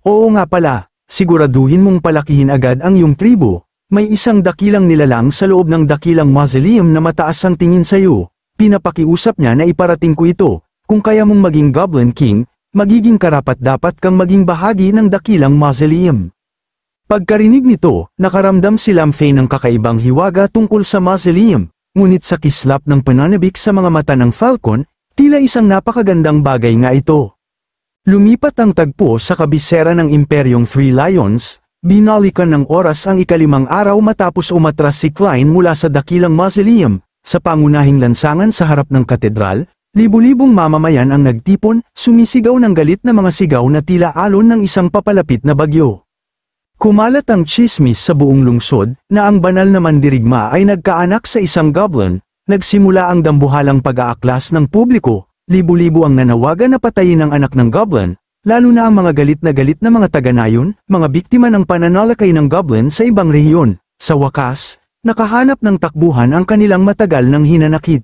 oo nga pala, siguraduhin mong palakihin agad ang iyong tribo. May isang dakilang nilalang sa loob ng dakilang mausoleum na mataas ang tingin sa iyo. Pinapakiusap niya na iparating ko ito. Kung kaya mong maging Goblin King, magiging karapat-dapat kang maging bahagi ng dakilang mausoleum. Pagkarinig nito, nakaramdam si Lamphane ng kakaibang hiwaga tungkol sa mausoleum, ngunit sa kislap ng pananabik sa mga mata ng Falcon, tila isang napakagandang bagay nga ito. Lumipat ang tagpo sa kabisera ng Imperyong Three Lions. Binalikan ng oras ang ikalimang araw matapos umatras si Klein mula sa dakilang mausoleum, sa pangunahing lansangan sa harap ng katedral, libu-libong mamamayan ang nagtipon, sumisigaw ng galit na mga sigaw na tila alon ng isang papalapit na bagyo. Kumalat ang tsismis sa buong lungsod, na ang banal na mandirigma ay nagkaanak sa isang goblin, nagsimula ang dambuhalang pag-aaklas ng publiko, libu-libo ang nanawagan na patayin ang anak ng goblin, lalo na ang mga galit na mga taga-nayon, mga biktima ng pananalakay ng goblin sa ibang rehiyon. Sa wakas, nakahanap ng takbuhan ang kanilang matagal ng hinanakit.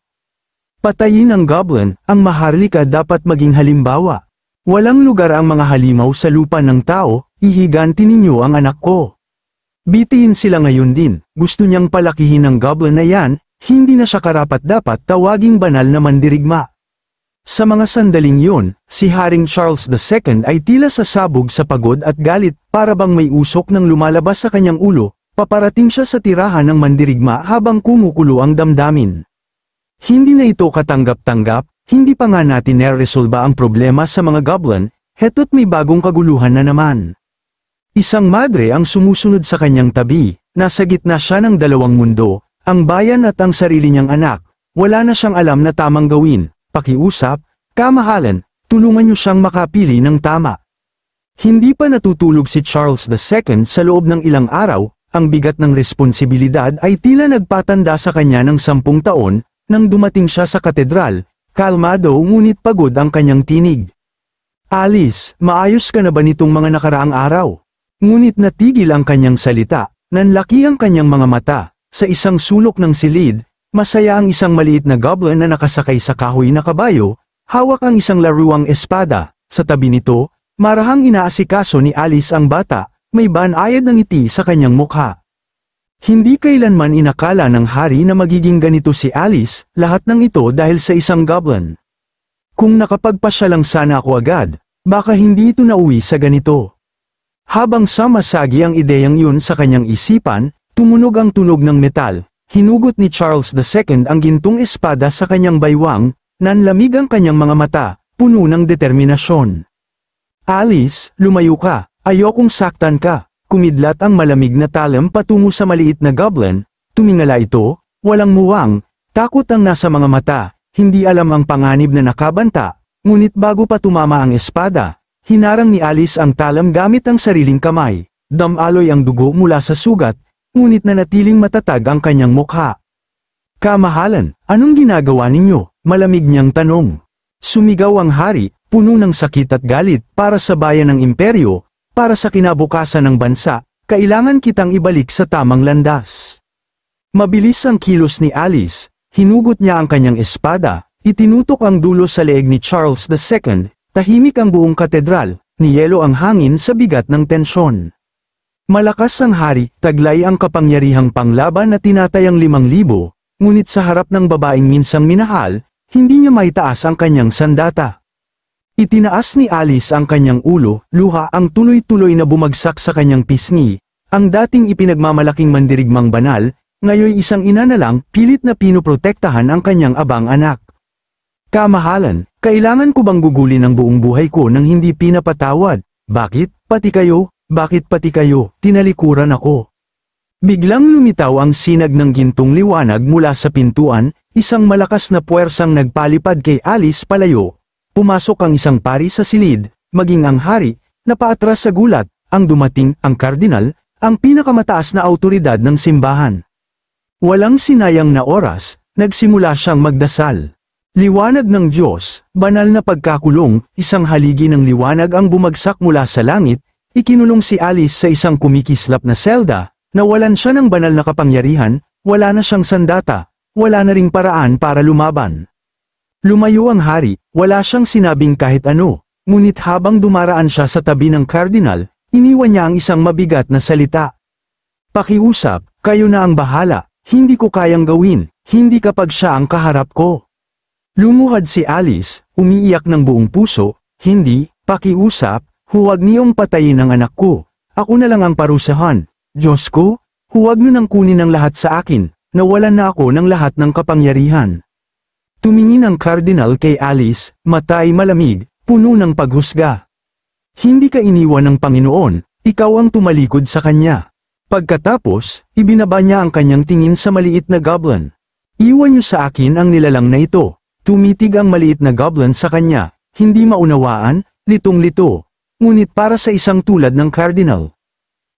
Patayin ang goblin, ang maharlika dapat maging halimbawa. Walang lugar ang mga halimaw sa lupa ng tao, ihiganti ninyo ang anak ko. Bitiin sila ngayon din, gusto niyang palakihin ng goblin na yan, hindi na siya karapat-dapat tawaging banal na mandirigma. Sa mga sandaling yun, si Haring Charles II ay tila sasabog sa pagod at galit para bang may usok nang lumalabas sa kanyang ulo, paparating siya sa tirahan ng mandirigma habang kumukulo ang damdamin. Hindi na ito katanggap-tanggap, hindi pa nga natin naresolba ang problema sa mga goblin, heto't may bagong kaguluhan na naman. Isang madre ang sumusunod sa kanyang tabi, nasa gitna siya ng dalawang mundo, ang bayan at ang sarili niyang anak, wala na siyang alam na tamang gawin. Pakiusap, kamahalan, tulungan niyo siyang makapili ng tama. Hindi pa natutulog si Charles II sa loob ng ilang araw, ang bigat ng responsibilidad ay tila nagpatanda sa kanya ng 10 taon, nang dumating siya sa katedral, kalmado ngunit pagod ang kanyang tinig. Alice, maayos ka na ba nitong mga nakaraang araw? Ngunit natigil ang kanyang salita, nanlaki ang kanyang mga mata, sa isang sulok ng silid, masaya ang isang maliit na goblin na nakasakay sa kahoy na kabayo, hawak ang isang laruang espada, sa tabi nito, marahang inaasikaso ni Alice ang bata, may banayad ng ngiti sa kanyang mukha. Hindi kailanman inakala ng hari na magiging ganito si Alice, lahat ng ito dahil sa isang goblin. Kung nakapagpasya lang sana ako agad, baka hindi ito nauwi sa ganito. Habang samasagi ang ideyang yun sa kanyang isipan, tumunog ang tunog ng metal. Hinugot ni Charles II ang gintong espada sa kanyang baywang, nanlamig ang kanyang mga mata, puno ng determinasyon. Alice, lumayo ka, ayokong saktan ka. Kumidlat ang malamig na talam patungo sa maliit na goblin, tumingala ito, walang muwang, takot ang nasa mga mata, hindi alam ang panganib na nakabanta, ngunit bago pa tumama ang espada, hinarang ni Alice ang talam gamit ang sariling kamay, damaloy ang dugo mula sa sugat, ngunit nanatiling matatag ang kanyang mukha. Kamahalan, anong ginagawa ninyo? Malamig niyang tanong. Sumigaw ang hari, puno ng sakit at galit, para sa bayan ng imperyo, para sa kinabukasan ng bansa, kailangan kitang ibalik sa tamang landas. Mabilis ang kilos ni Alice, hinugot niya ang kanyang espada, itinutok ang dulo sa leeg ni Charles II, tahimik ang buong katedral, niyelo ang hangin sa bigat ng tensyon. Malakas ang hari, taglay ang kapangyarihang panglaban na tinatayang 5,000, ngunit sa harap ng babaeng minsang minahal, hindi niya maitaas ang kanyang sandata. Itinaas ni Alice ang kanyang ulo, luha ang tuloy-tuloy na bumagsak sa kanyang pisngi, ang dating ipinagmamalaking mandirigmang banal, ngayon isang ina na lang, pilit na pinoprotektahan ang kanyang abang anak. Kamahalan, kailangan ko bang gugulin ang buong buhay ko nang hindi pinapatawad? Bakit, pati kayo? Bakit pati kayo? Tinalikuran ako. Biglang lumitaw ang sinag ng gintong liwanag mula sa pintuan, isang malakas na puwersang nagpalipad kay Alice palayo. Pumasok ang isang pari sa silid, maging ang hari, napaatras sa gulat, ang dumating, ang kardinal, ang pinakamataas na autoridad ng simbahan. Walang sinayang na oras, nagsimula siyang magdasal. Liwanag ng Diyos, banal na pagkakulong, isang haligi ng liwanag ang bumagsak mula sa langit, ikinulong si Alice sa isang kumikislap na selda, nawalan siya ng banal na kapangyarihan, wala na siyang sandata, wala na ring paraan para lumaban. Lumayo ang hari, wala siyang sinabing kahit ano, ngunit habang dumaraan siya sa tabi ng kardinal, iniwan niya ang isang mabigat na salita. Pakiusap, kayo na ang bahala, hindi ko kayang gawin, hindi kapag siya ang kaharap ko. Lumuhad si Alice, umiiyak ng buong puso, hindi, pakiusap, huwag niyong patayin ang anak ko, ako na lang ang parusahan, Diyos ko, huwag niyo nang kunin ang lahat sa akin, nawalan na ako ng lahat ng kapangyarihan. Tumingin ang kardinal kay Alice, mata ay malamig, puno ng paghusga. Hindi ka iniwan ng Panginoon, ikaw ang tumalikod sa kanya. Pagkatapos, ibinaba niya ang kanyang tingin sa maliit na goblin. Iwan niyo sa akin ang nilalang na ito. Tumitig ang maliit na goblin sa kanya, hindi maunawaan, litong-lito, ngunit para sa isang tulad ng kardinal.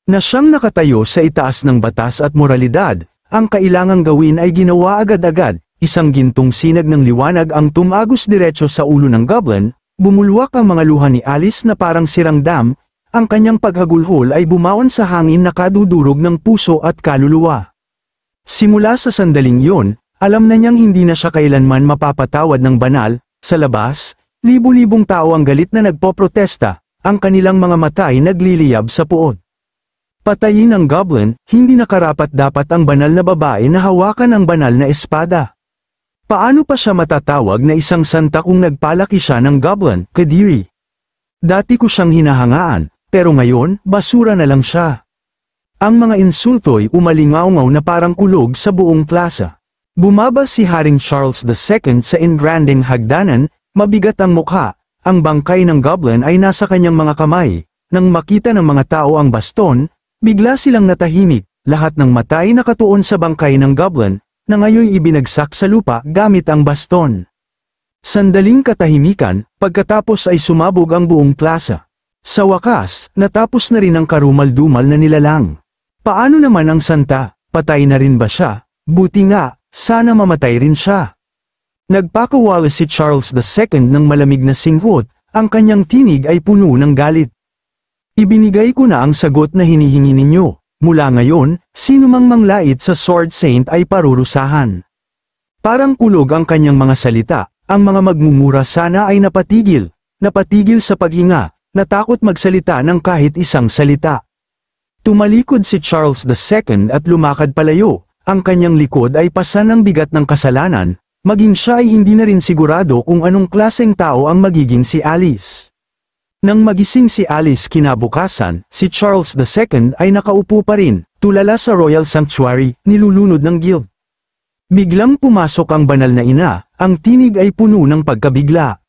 Na siyang nakatayo sa itaas ng batas at moralidad, ang kailangang gawin ay ginawa agad-agad. Isang gintong sinag ng liwanag ang tumagos diretso sa ulo ng goblin, Bumulwak ang mga luha ni Alice na parang sirang dam, ang kanyang paghagulhol ay bumawan sa hangin na kadudurog ng puso at kaluluwa. Simula sa sandaling iyon, alam na niyang hindi na siya kailanman mapapatawad ng banal. Sa labas, libu-libong tao ang galit na nagpoprotesta, ang kanilang mga mata ay nagliliyab sa puot. Patayin ang goblin, hindi nakarapat-dapat ang banal na babae na hawakan ang banal na espada. Paano pa siya matatawag na isang santa kung nagpalaki siya ng goblin, Kadiri? Dati ko siyang hinahangaan, pero ngayon, basura na lang siya. Ang mga insulto'y umalingaw-ngaw na parang kulog sa buong plaza. Bumaba si Haring Charles II sa engranding hagdanan, mabigat ang mukha, ang bangkay ng goblin ay nasa kanyang mga kamay. Nang makita ng mga tao ang baston, bigla silang natahimik, lahat ng mata ay nakatuon sa bangkay ng goblin, na ngayon ibinagsak sa lupa gamit ang baston. Sandaling katahimikan, pagkatapos ay sumabog ang buong plaza. Sa wakas, natapos na rin ang karumal-dumal na nilalang. Paano naman ang santa? Patay na rin ba siya? Buti nga, sana mamatay rin siya. Nagpakawala si Charles II ng malamig na singhot, ang kanyang tinig ay puno ng galit. Ibinigay ko na ang sagot na hinihingi ninyo. Mula ngayon, sino mang manglait sa Sword Saint ay parurusahan. Parang kulog ang kanyang mga salita, ang mga magmumura sana ay napatigil sa paghinga, natakot magsalita ng kahit isang salita. Tumalikod si Charles II at lumakad palayo, ang kanyang likod ay pasan ng bigat ng kasalanan, maging siya ay hindi na rin sigurado kung anong klaseng tao ang magiging si Alice. Nang magising si Alice kinabukasan, si Charles II ay nakaupo pa rin, tulala sa Royal Sanctuary, nilulunod ng guild. Biglang pumasok ang banal na ina, ang tinig ay puno ng pagkabigla.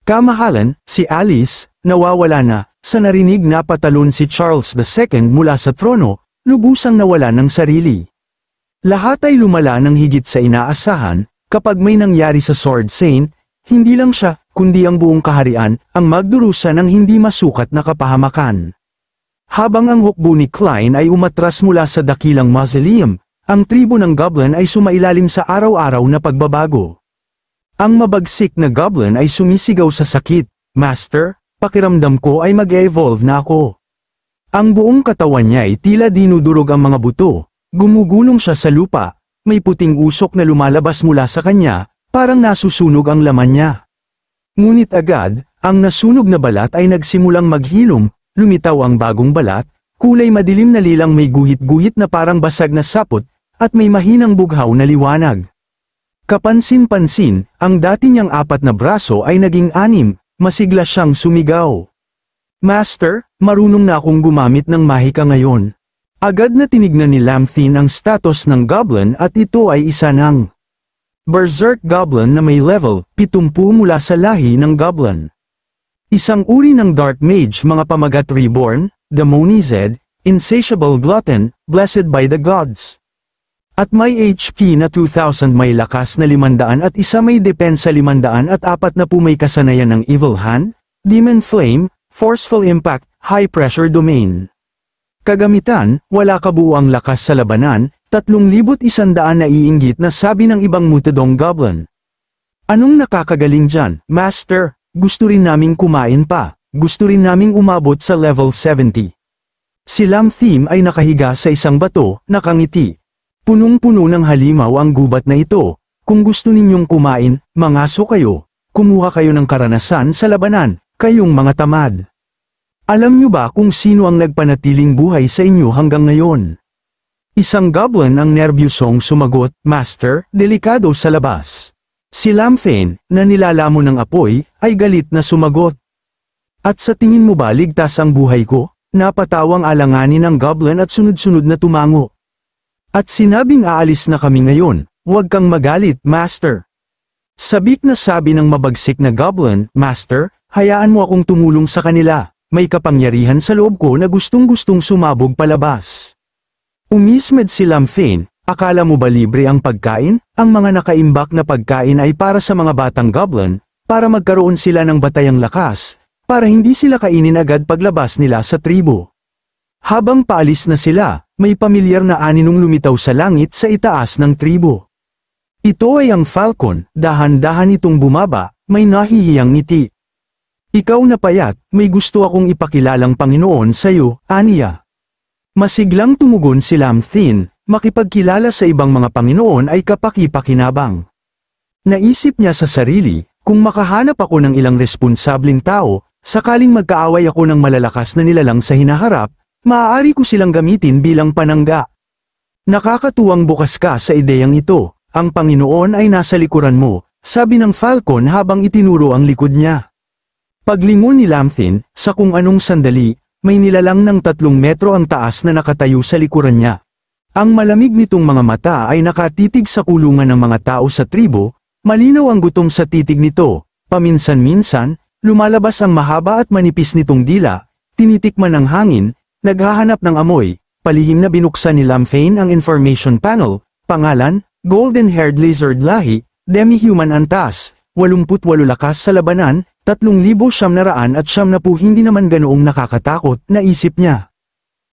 Kamahalan, si Alice, nawawala na, sa narinig na patalon si Charles II mula sa trono, lubusang nawala ng sarili. Lahat ay lumala ng higit sa inaasahan, kapag may nangyari sa Sword Saint, hindi lang siya, kundi ang buong kaharian, ang magdurusa ng hindi masukat na kapahamakan. Habang ang hukbo ni Klein ay umatras mula sa dakilang mausoleum, ang tribo ng goblin ay sumailalim sa araw-araw na pagbabago. Ang mabagsik na goblin ay sumisigaw sa sakit, "Master, pakiramdam ko ay mag-evolve na ako." Ang buong katawan niya ay tila dinudurog ang mga buto, gumugulong siya sa lupa, may puting usok na lumalabas mula sa kanya, parang nasusunog ang laman niya. Ngunit agad, ang nasunog na balat ay nagsimulang maghilom, lumitaw ang bagong balat, kulay madilim na lilang may guhit-guhit na parang basag na sapot, at may mahinang bughaw na liwanag. Kapansin-pansin, ang dati niyang 4 na braso ay naging 6, masigla siyang sumigaw. "Master, marunong na akong gumamit ng mahika ngayon." Agad na tinignan ni Lamthine ang status ng goblin at ito ay isa ng Berserk Goblin na may level 70 mula sa lahi ng goblin. Isang uri ng Dark Mage, mga pamagat reborn, Demonized, Insatiable Glutton, Blessed by the Gods. At may HP na 2,000, may lakas na 500 at isa may depensa 500 at 4 na may kasanayan ng Evil Hand, Demon Flame, Forceful Impact, High Pressure Domain. Kagamitan, wala kabuuang lakas sa labanan, 3,100 na iinggit na sabi ng ibang mutadong goblin. "Anong nakakagaling dyan, Master? Gusto rin naming kumain pa, gusto rin naming umabot sa level 70. Si Lamthine ay nakahiga sa isang bato, nakangiti. Punong-puno ng halimaw ang gubat na ito. Kung gusto ninyong kumain, mangaso kayo, kumuha kayo ng karanasan sa labanan, kayong mga tamad. Alam niyo ba kung sino ang nagpanatiling buhay sa inyo hanggang ngayon?" Isang goblin ang nerbyosong sumagot, "Master, delikado sa labas." Si Lamthine, na nilalamon ng apoy, ay galit na sumagot. "At sa tingin mo ba ligtas ang buhay ko?" Napatawang alanganin ng goblin at sunod-sunod na tumango. "At sinabing aalis na kami ngayon, huwag kang magalit, Master." Sabik na sabi ng mabagsik na goblin, "Master, hayaan mo akong tumulong sa kanila. May kapangyarihan sa loob ko na gustong-gustong sumabog palabas." Umismed si Lamthine, "Akala mo ba libre ang pagkain? Ang mga nakaimbak na pagkain ay para sa mga batang goblin, para magkaroon sila ng batayang lakas, para hindi sila kainin agad paglabas nila sa tribo." Habang paalis na sila, may pamilyar na aninong lumitaw sa langit sa itaas ng tribo. Ito ay ang falcon, dahan-dahan itong bumaba, may nahihiyang ngiti. Ikaw na payat, may gusto akong ipakilalang Panginoon sa'yo, aniya. Masiglang tumugon si Lam Thin, makipagkilala sa ibang mga Panginoon ay kapaki-pakinabang. Naisip niya sa sarili, kung makahanap ako ng ilang responsableng tao, sakaling magkaaway ako ng malalakas na nilalang sa hinaharap, maaari ko silang gamitin bilang panangga. Nakakatuwang bukas ka sa ideyang ito, ang Panginoon ay nasa likuran mo, sabi ng Falcon habang itinuro ang likod niya. Paglingon ni Lam Thin, sa kung anong sandali, may nilalang ng 3 metro ang taas na nakatayo sa likuran niya. Ang malamig nitong mga mata ay nakatitig sa kulungan ng mga tao sa tribo, malinaw ang gutom sa titig nito, paminsan-minsan, lumalabas ang mahaba at manipis nitong dila, tinitikman ng hangin, naghahanap ng amoy, palihim na binuksan ni Lam Thin ang information panel, pangalan, golden-haired lizard lahi, demi-human antas, 88 lakas sa labanan, 3,990 hindi naman ganoong nakakatakot, naisip niya.